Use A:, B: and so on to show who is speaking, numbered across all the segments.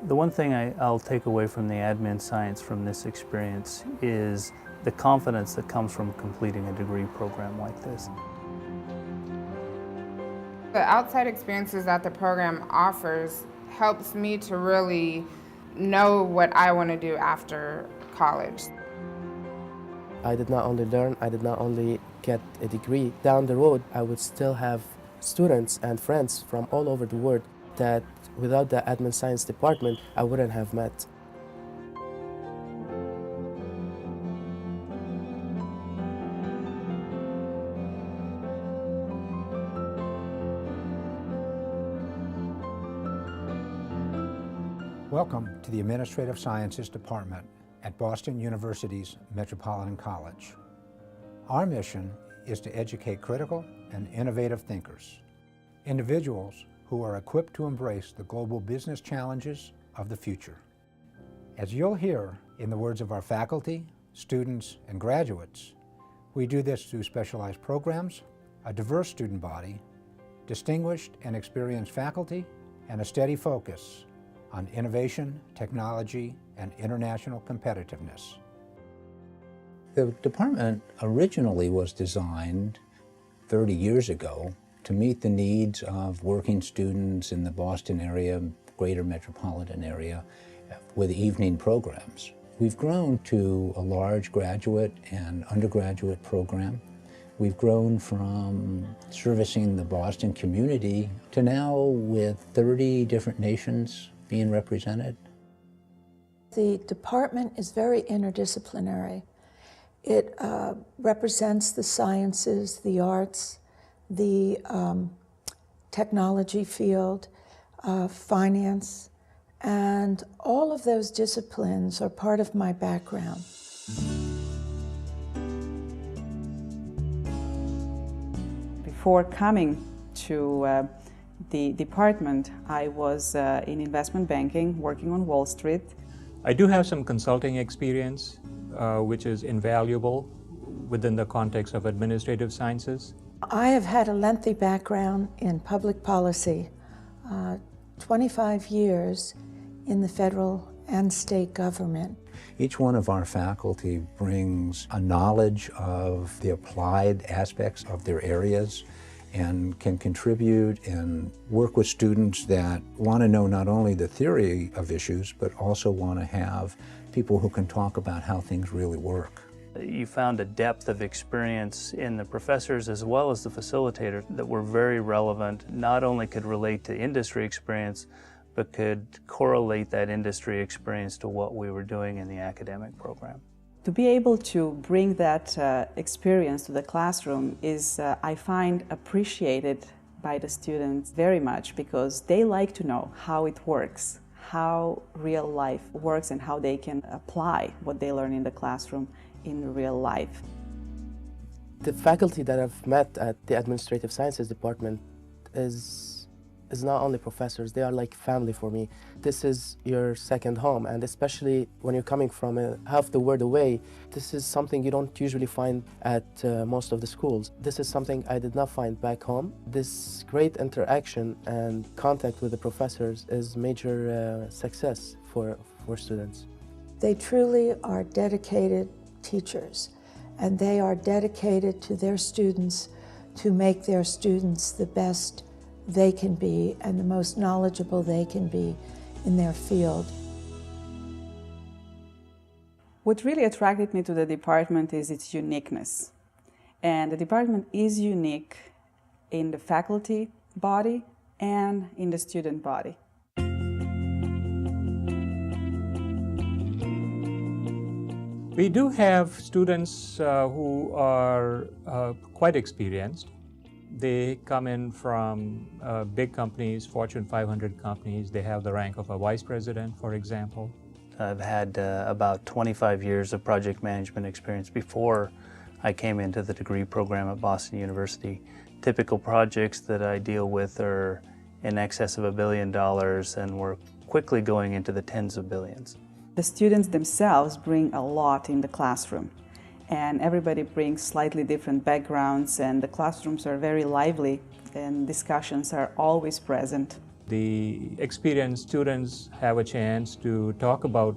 A: The one thing I'll take away from the admin science from this experience is the confidence that comes from completing a degree program like this.
B: The outside experiences that the program offers helps me to really know what I want to do after college.
C: I did not only learn, I did not only get a degree. Down the road, I would still have students and friends from all over the world that without the admin science department, I wouldn't have met.
D: Welcome to the Administrative Sciences Department at Boston University's Metropolitan College. Our mission is to educate critical and innovative thinkers, individuals who are equipped to embrace the global business challenges of the future. As you'll hear in the words of our faculty, students, and graduates, we do this through specialized programs, a diverse student body, distinguished and experienced faculty, and a steady focus on innovation, technology, and international competitiveness.
E: The department originally was designed 30 years ago to meet the needs of working students in the Boston area, greater metropolitan area, with evening programs. We've grown to a large graduate and undergraduate program. We've grown from servicing the Boston community to now with 30 different nations being represented.
F: The department is very interdisciplinary. It represents the sciences, the arts, the technology field, finance, and all of those disciplines are part of my background.
G: Before coming to the department, I was in investment banking, working on Wall Street.
H: I do have some consulting experience, which is invaluable within the context of administrative sciences.
F: I have had a lengthy background in public policy, 25 years in the federal and state government.
E: Each one of our faculty brings a knowledge of the applied aspects of their areas and can contribute and work with students that want to know not only the theory of issues, but also want to have people who can talk about how things really work.
A: You found a depth of experience in the professors as well as the facilitators that were very relevant, not only could relate to industry experience, but could correlate that industry experience to what we were doing in the academic program.
G: To be able to bring that experience to the classroom is, I find, appreciated by the students very much because they like to know how it works, how real life works, and how they can apply what they learn in the classroom in real life.
C: The faculty that I've met at the Administrative Sciences Department is not only professors, they are like family for me. This is your second home, and especially when you're coming from half the world away, this is something you don't usually find at most of the schools. This is something I did not find back home. This great interaction and contact with the professors is major success for students.
F: They truly are dedicated teachers, and they are dedicated to their students to make their students the best they can be and the most knowledgeable they can be in their field.
G: What really attracted me to the department is its uniqueness. And the department is unique in the faculty body and in the student body.
H: We do have students who are quite experienced. They come in from big companies, Fortune 500 companies. They have the rank of a vice president, for example.
A: I've had about 25 years of project management experience before I came into the degree program at Boston University. Typical projects that I deal with are in excess of $1 billion, and we're quickly going into the tens of billions.
G: The students themselves bring a lot in the classroom, and everybody brings slightly different backgrounds, and the classrooms are very lively and discussions are always present.
H: The experienced students have a chance to talk about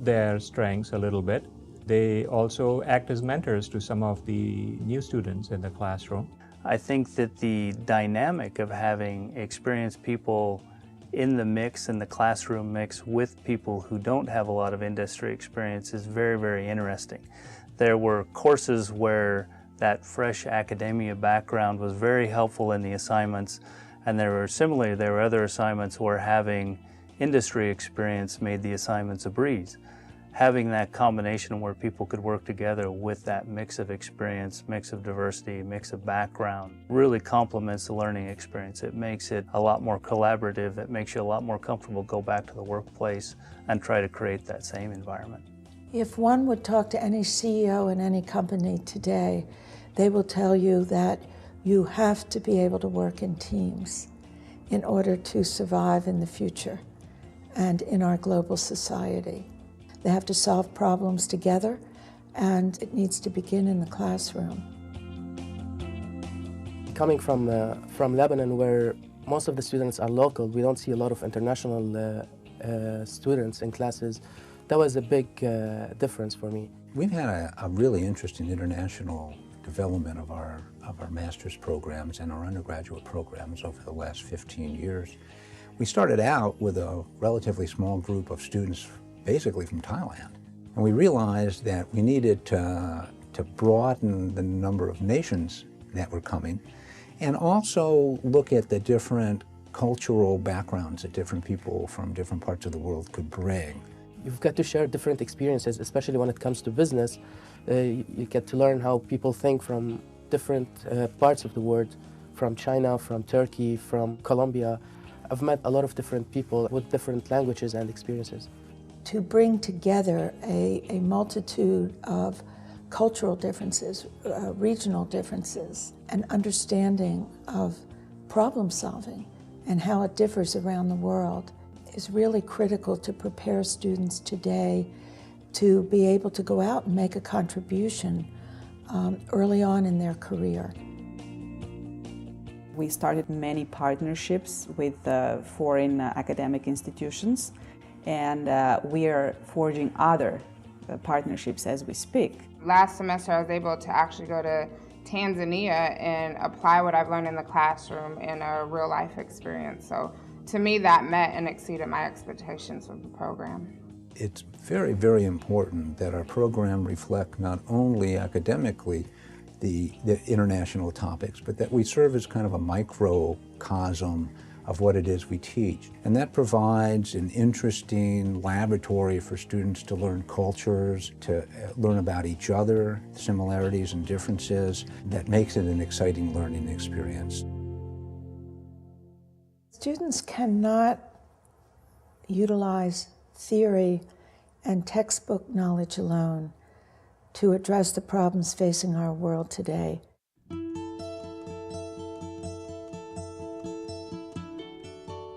H: their strengths a little bit. They also act as mentors to some of the new students in the classroom.
A: I think that the dynamic of having experienced people in the mix, in the classroom mix, with people who don't have a lot of industry experience is very, very interesting. There were courses where that fresh academia background was very helpful in the assignments, and there were other assignments where having industry experience made the assignments a breeze. Having that combination where people could work together with that mix of experience, mix of diversity, mix of background really complements the learning experience. It makes it a lot more collaborative. It makes you a lot more comfortable to go back to the workplace and try to create that same environment.
F: If one would talk to any CEO in any company today, they will tell you that you have to be able to work in teams in order to survive in the future and in our global society. They have to solve problems together, and it needs to begin in the classroom.
C: Coming from Lebanon, where most of the students are local, we don't see a lot of international students in classes. That was a big difference for me.
E: We've had a really interesting international development of our master's programs and our undergraduate programs over the last 15 years. We started out with a relatively small group of students basically from Thailand. And we realized that we needed to broaden the number of nations that were coming and also look at the different cultural backgrounds that different people from different parts of the world could bring.
C: You've got to share different experiences, especially when it comes to business. You get to learn how people think from different parts of the world, from China, from Turkey, from Colombia. I've met a lot of different people with different languages and experiences.
F: To bring together a multitude of cultural differences, regional differences, an understanding of problem solving and how it differs around the world is really critical to prepare students today to be able to go out and make a contribution early on in their career.
G: We started many partnerships with foreign academic institutions, and we are forging other partnerships as we speak.
B: Last semester I was able to actually go to Tanzania and apply what I've learned in the classroom in a real life experience. So to me that met and exceeded my expectations of the program.
E: It's very, very important that our program reflect not only academically the international topics, but that we serve as kind of a microcosm of what it is we teach. And that provides an interesting laboratory for students to learn cultures, to learn about each other, similarities and differences. That makes it an exciting learning experience.
F: Students cannot utilize theory and textbook knowledge alone to address the problems facing our world today.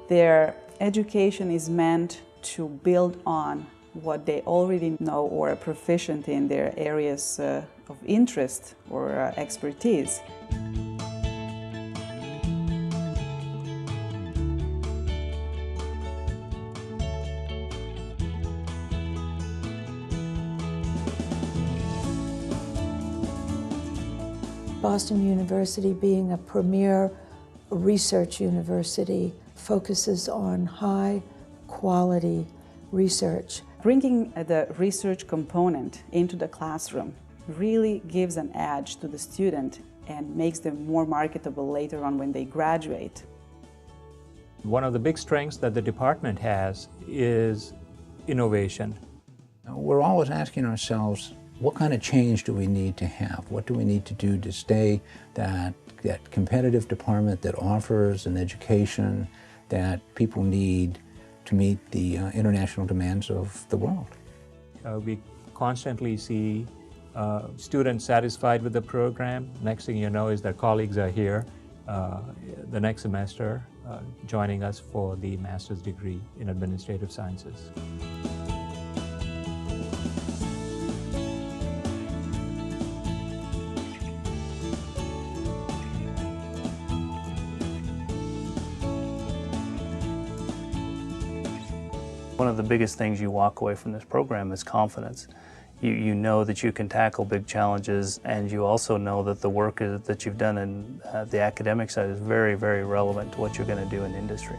G: Their education is meant to build on what they already know or are proficient in their areas of interest or expertise.
F: Boston University, being a premier research university, focuses on high quality research.
G: Bringing the research component into the classroom really gives an edge to the student and makes them more marketable later on when they graduate.
H: One of the big strengths that the department has is innovation.
E: We're always asking ourselves, what kind of change do we need to have? What do we need to do to stay that competitive department that offers an education that people need to meet the international demands of the world?
H: We constantly see students satisfied with the program. Next thing you know is their colleagues are here the next semester joining us for the master's degree in administrative sciences.
A: One of the biggest things you walk away from this program is confidence. You know that you can tackle big challenges, and you also know that the work that you've done in the academic side is very, very relevant to what you're going to do in industry.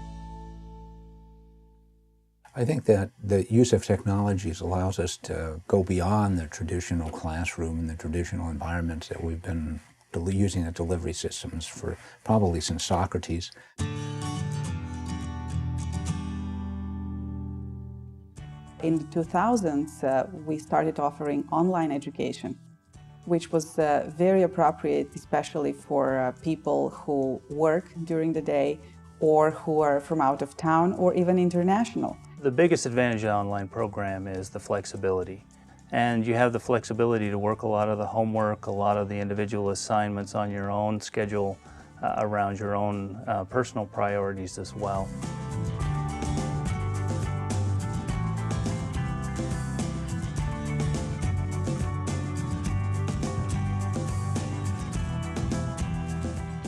E: I think that the use of technologies allows us to go beyond the traditional classroom and the traditional environments that we've been using the delivery systems for probably since Socrates.
G: In the 2000s, we started offering online education, which was very appropriate, especially for people who work during the day or who are from out of town or even international.
A: The biggest advantage of the online program is the flexibility. And you have the flexibility to work a lot of the homework, a lot of the individual assignments on your own schedule, around your own personal priorities as well.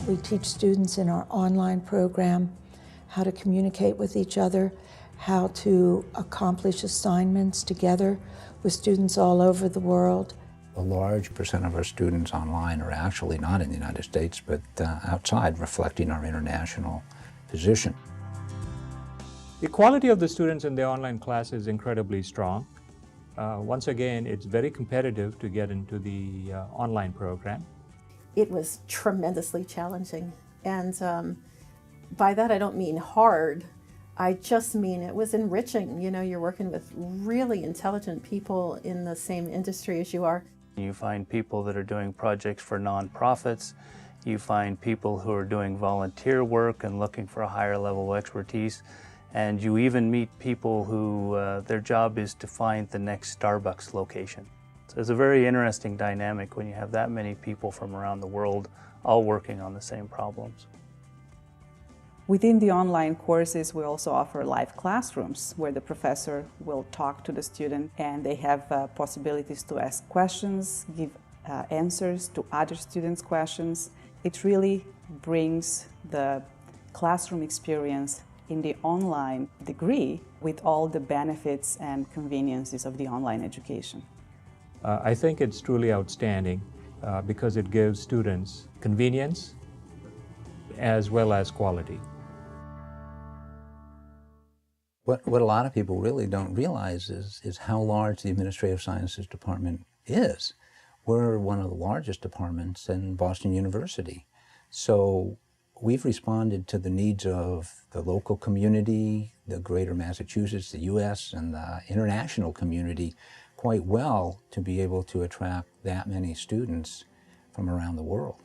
F: We teach students in our online program how to communicate with each other, how to accomplish assignments together with students all over the world.
E: A large percent of our students online are actually not in the United States, but outside, reflecting our international position.
H: The quality of the students in the online class is incredibly strong. Once again, it's very competitive to get into the online program.
I: It was tremendously challenging, and by that I don't mean hard. I just mean it was enriching. You know, you're working with really intelligent people in the same industry as you are.
A: You find people that are doing projects for nonprofits. You find people who are doing volunteer work and looking for a higher level of expertise. And you even meet people who their job is to find the next Starbucks location. So it's a very interesting dynamic when you have that many people from around the world all working on the same problems.
G: Within the online courses, we also offer live classrooms where the professor will talk to the student and they have possibilities to ask questions, give answers to other students' questions. It really brings the classroom experience in the online degree with all the benefits and conveniences of the online education.
H: I think it's truly outstanding because it gives students convenience as well as quality.
E: What a lot of people really don't realize is how large the Administrative Sciences Department is. We're one of the largest departments in Boston University. So we've responded to the needs of the local community, the greater Massachusetts, the U.S., and the international community quite well to be able to attract that many students from around the world.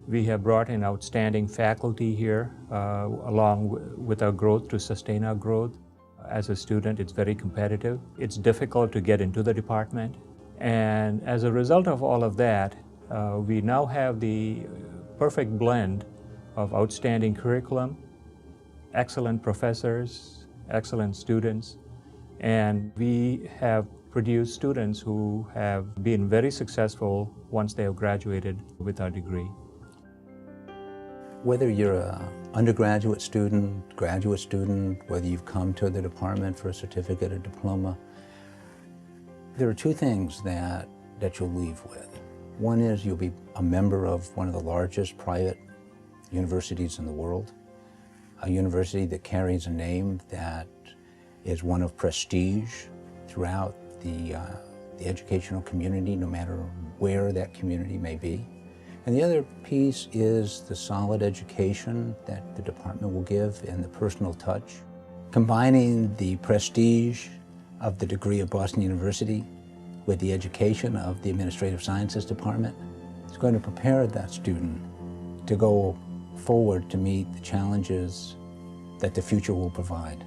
H: We have brought in outstanding faculty here along with our growth to sustain our growth. As a student, it's very competitive. It's difficult to get into the department. And as a result of all of that, we now have the perfect blend of outstanding curriculum, excellent professors, excellent students, and we have produced students who have been very successful once they have graduated with our degree.
E: Whether you're an undergraduate student, graduate student, whether you've come to the department for a certificate or diploma, there are two things that you'll leave with. One is you'll be a member of one of the largest private universities in the world, a university that carries a name that is one of prestige throughout the educational community, no matter where that community may be. And the other piece is the solid education that the department will give and the personal touch. Combining the prestige of the degree of Boston University with the education of the Administrative Sciences Department is going to prepare that student to go forward to meet the challenges that the future will provide.